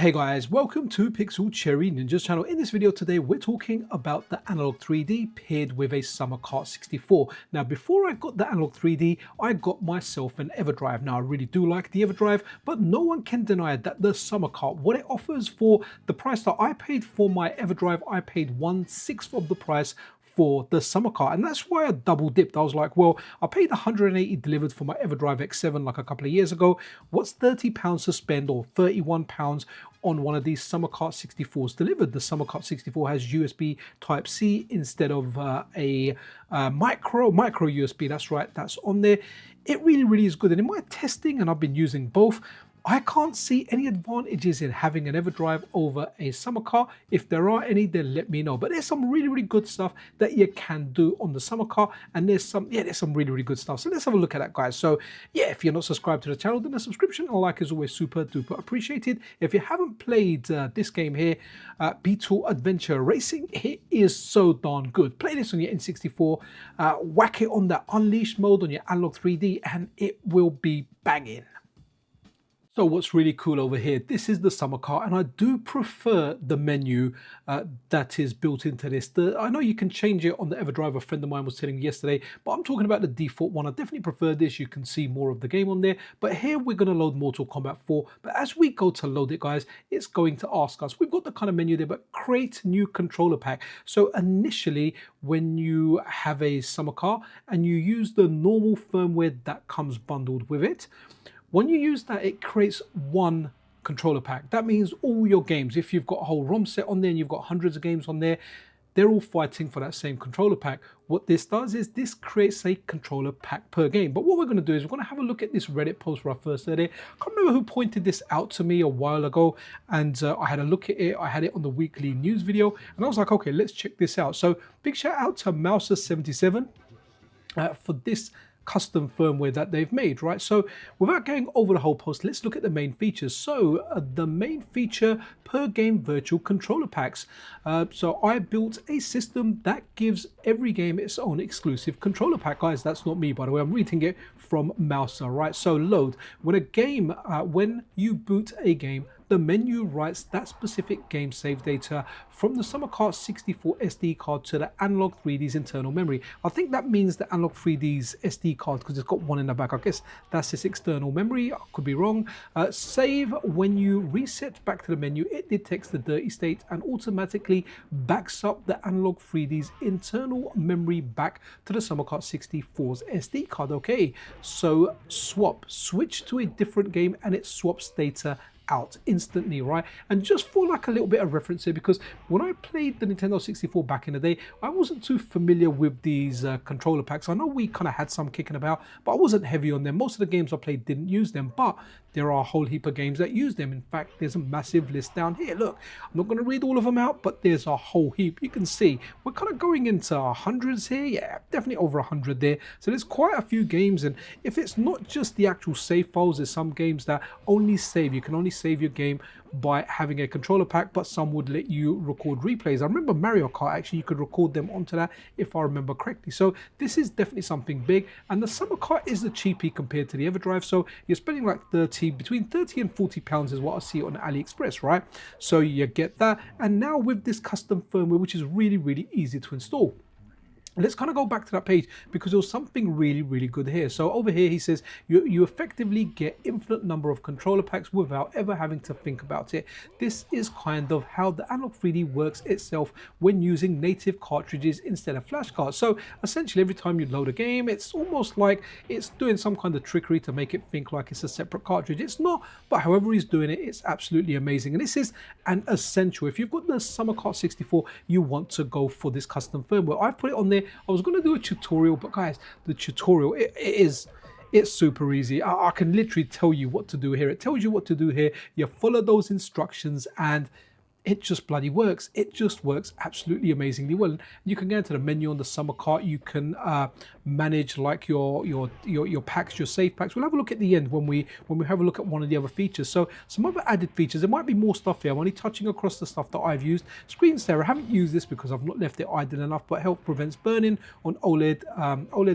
Hey guys, welcome to Pixel Cherry Ninja's channel. In this video today, we're talking about the Analogue 3D paired with a SummerCart64. Now, before I got the Analogue 3D, I got myself an EverDrive. Now, I really do like the EverDrive, but no one can deny that the SummerCart, what it offers for the price that I paid for my EverDrive, I paid 1/6 of the price for the SummerCart, and that's why I double dipped. I was like, well, I paid 180 delivered for my EverDrive X7 like a couple of years ago. What's £30 to spend, or £31 on one of these SummerCart64s delivered? The SummerCart64 has USB Type-C instead of a micro USB. That's right, that's on there. It really is good, and in my testing, and I've been using both, I can't see any advantages in having an EverDrive over a SummerCart. If there are any, then let me know. But there's some really good stuff that you can do on the SummerCart, and there's some really good stuff. So let's have a look at that, guys. So yeah, if you're not subscribed to the channel, then a subscription and a like is always super duper appreciated. If you haven't played this game here, Beetle Adventure Racing, it is so darn good. Play this on your N64, whack it on the Unleashed mode on your Analogue 3D, and it will be banging. So what's really cool over here, this is the SummerCart, and I do prefer the menu that is built into this. I know you can change it on the EverDrive, a friend of mine was telling me yesterday, but I'm talking about the default one. I definitely prefer this. You can see more of the game on there, but here we're going to load Mortal Kombat 4. But as we go to load it, guys, it's going to ask us, we've got the kind of menu there, but create new controller pack. So initially, when you have a SummerCart and you use the normal firmware that comes bundled with it, when you use that, it creates one controller pack. That means all your games, if you've got a whole ROM set on there and you've got hundreds of games on there, they're all fighting for that same controller pack. What this does is this creates a controller pack per game. But what we're going to do is we're going to have a look at this Reddit post where I first heard it. I can't remember who pointed this out to me a while ago, and I had a look at it. I had it on the weekly news video, and I was like, okay, let's check this out. So big shout out to Mouser77 for this custom firmware that they've made, right? So without going over the whole post, let's look at the main features. So the main feature, per game virtual controller packs. So I built a system that gives every game its own exclusive controller pack. Guys, that's not me, by the way. I'm reading it from Mouser, right? So load, when you boot a game, the menu writes that specific game save data from the SummerCart64 SD card to the Analogue 3D's internal memory. I think that means the Analogue 3D's SD card, because it's got one in the back. I guess that's its external memory. I could be wrong. Save, when you reset back to the menu, it detects the dirty state and automatically backs up the Analogue 3D's internal memory back to the SummerCart64's SD card. Okay, so switch to a different game and it swaps data out instantly, right? And just for like a little bit of reference here, because when I played the Nintendo 64 back in the day, I wasn't too familiar with these controller packs. I know we kind of had some kicking about, but I wasn't heavy on them. Most of the games I played didn't use them, but there are a whole heap of games that use them. In fact, there's a massive list down here. Look, I'm not going to read all of them out, but there's a whole heap. You can see we're kind of going into hundreds here. Yeah, definitely over 100 there. So there's quite a few games, and if it's not just the actual save files, there's some games that only save. You can only save your game by having a controller pack, but some would let you record replays. I remember Mario Kart, actually you could record them onto that, if I remember correctly. So this is definitely something big, and the SummerCart is the cheapie compared to the EverDrive. So you're spending like between 30 and 40 pounds is what I see on AliExpress, right? So you get that, and now with this custom firmware, which is really easy to install. Let's kind of go back to that page, because there was something really good here. So over here he says you effectively get infinite number of controller packs without ever having to think about it. This is kind of how the Analogue 3D works itself when using native cartridges instead of flash cards. So essentially every time you load a game, it's almost like it's doing some kind of trickery to make it think like it's a separate cartridge. It's not, but however he's doing it, it's absolutely amazing. And this is an essential. If you've got the SummerCart64, you want to go for this custom firmware. I've put it on there. I was going to do a tutorial, but guys, the tutorial, it's super easy. I can literally tell you what to do here. It tells you what to do here. You follow those instructions and it just bloody works. It just works absolutely amazingly well. You can go into the menu on the SummerCart. You can manage like your packs, your save packs. We'll have a look at the end when we have a look at one of the other features. So some other added features. There might be more stuff here. I'm only touching across the stuff that I've used. Screensaver. I haven't used this because I've not left it idle enough, but help prevents burning on OLED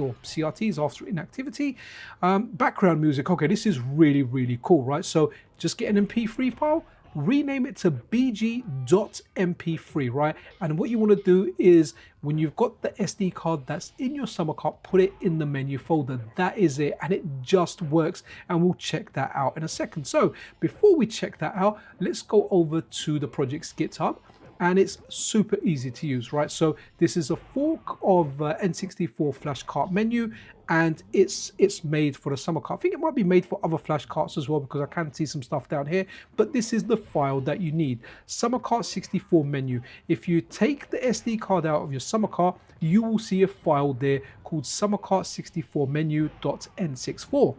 or CRTs after inactivity. Background music. Okay, this is really cool, right? So just get an MP3 file, rename it to bg.mp3, right? And what you want to do is when you've got the SD card that's in your SummerCart, put it in the menu folder. That is it, and it just works, and we'll check that out in a second. So before we check that out, let's go over to the project's GitHub. And it's super easy to use, right? So this is a fork of N64 flash cart menu, and it's made for the SummerCart. I think it might be made for other flash carts as well, because I can see some stuff down here, but this is the file that you need. SummerCart64 menu. If you take the SD card out of your SummerCart, you will see a file there called SummerCart64 menu.n64.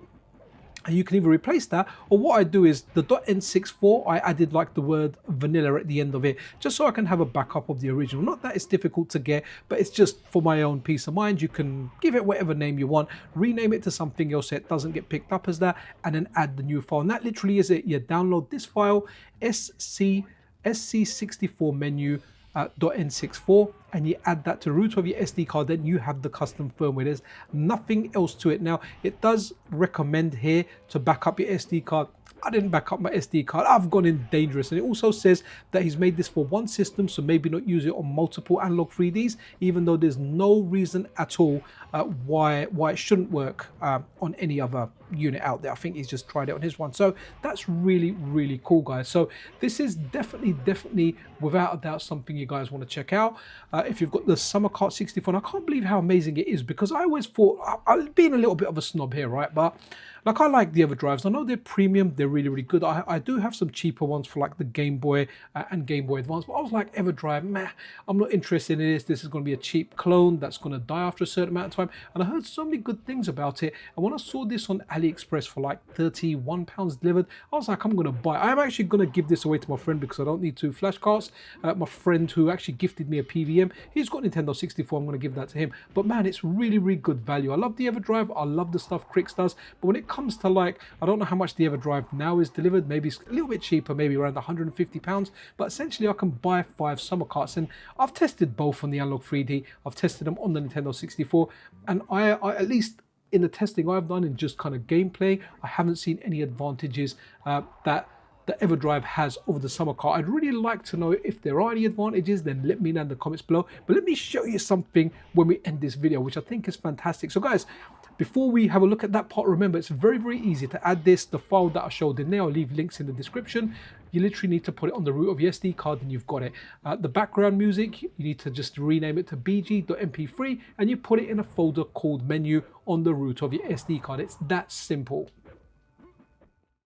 And you can either replace that, or what I do is the .n64, I added like the word vanilla at the end of it, just so I can have a backup of the original. Not that it's difficult to get, but it's just for my own peace of mind. You can give it whatever name you want, rename it to something else so it doesn't get picked up as that, and then add the new file. And that literally is it. You download this file, SC64 menu, .n64, and you add that to the root of your SD card, then you have the custom firmware. There's nothing else to it. Now, it does recommend here to back up your SD card. I didn't back up my SD card. I've gone in dangerous. And it also says that he's made this for one system, so maybe not use it on multiple Analogue 3Ds, even though there's no reason at all why it shouldn't work on any other unit out there. I think he's just tried it on his one. So that's really, really cool, guys. So this is definitely, without a doubt, something you guys want to check out. If you've got the SummerCart64, and I can't believe how amazing it is, because I always thought, I'm being a little bit of a snob here, right? But like, I like the other drives. I know they're premium, they're really good. I do have some cheaper ones for like the Game Boy and Game Boy Advance, but I was like, EverDrive, meh, I'm not interested in this. This is going to be a cheap clone that's going to die after a certain amount of time. And I heard so many good things about it. And when I saw this on AliExpress for like £31 delivered, I was like, I'm going to buy it. I'm actually going to give this away to my friend because I don't need 2 flash cards. My friend who actually gifted me a PVM, he's got Nintendo 64. I'm going to give that to him. But man, it's really good value. I love the EverDrive. I love the stuff Crix does. But when it comes to, like, I don't know how much the EverDrive now is delivered. Maybe it's a little bit cheaper, maybe around £150. But essentially, I can buy 5 SummerCarts, and I've tested both on the Analogue 3D. I've tested them on the Nintendo 64, and I at least in the testing I've done in just kind of gameplay, I haven't seen any advantages that the EverDrive has over the SummerCart. I'd really like to know if there are any advantages, then let me know in the comments below. But let me show you something when we end this video, which I think is fantastic. So guys, before we have a look at that part, remember it's very easy to add this. The file that I showed in there, I'll leave links in the description. You literally need to put it on the root of your SD card and you've got it. The background music, you need to just rename it to bg.mp3 and you put it in a folder called menu on the root of your SD card. It's that simple.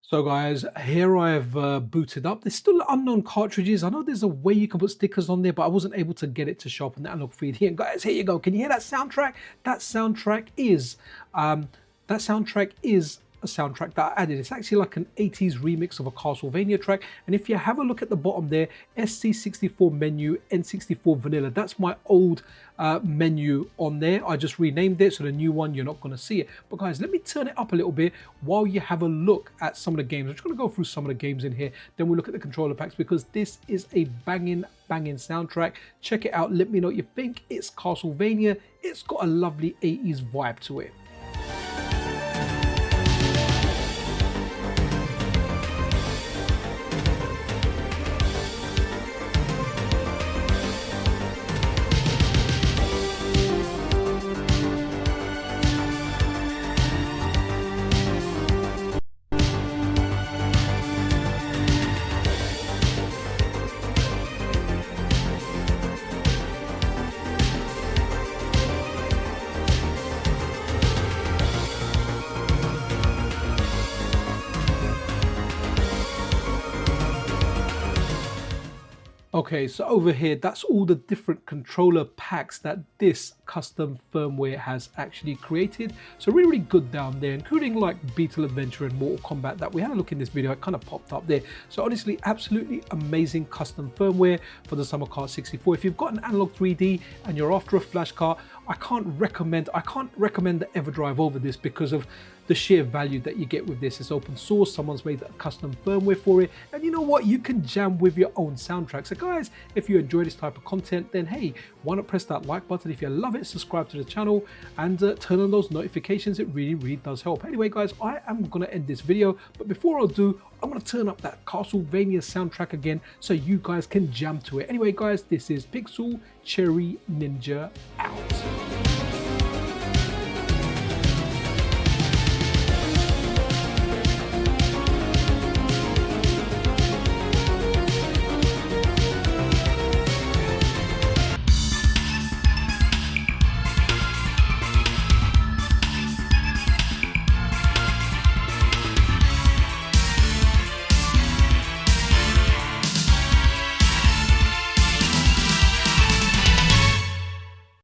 So guys, here I've booted up. There's still unknown cartridges. I know there's a way you can put stickers on there, but I wasn't able to get it to show up in the Analogue 3D. And guys, here you go. Can you hear that soundtrack? That soundtrack is a soundtrack that I added. It's actually like an 80s remix of a Castlevania track. And if you have a look at the bottom there, SC64 menu, N64 vanilla. That's my old menu on there. I just renamed it, so the new one, you're not going to see it. But guys, let me turn it up a little bit while you have a look at some of the games. I'm just going to go through some of the games in here. Then we'll look at the controller packs, because this is a banging soundtrack. Check it out. Let me know what you think. It's Castlevania. It's got a lovely 80s vibe to it. Okay, so over here, that's all the different controller packs that this custom firmware has actually created. So really good down there, including like Beetle Adventure and Mortal Kombat that we had a look in this video. It kind of popped up there. So honestly, absolutely amazing custom firmware for the SummerCart64. If you've got an Analogue 3D and you're after a flash card, I can't recommend the EverDrive over this because of the sheer value that you get with this. It's open source, someone's made a custom firmware for it, and you know what, you can jam with your own soundtrack. So guys, if you enjoy this type of content, then hey, why not press that like button? If you love it, it, subscribe to the channel and turn on those notifications. It really does help. Anyway guys, I am gonna end this video, but before I do, I'm gonna turn up that Castlevania soundtrack again so you guys can jam to it. Anyway guys, this is Pixel Cherry Ninja out.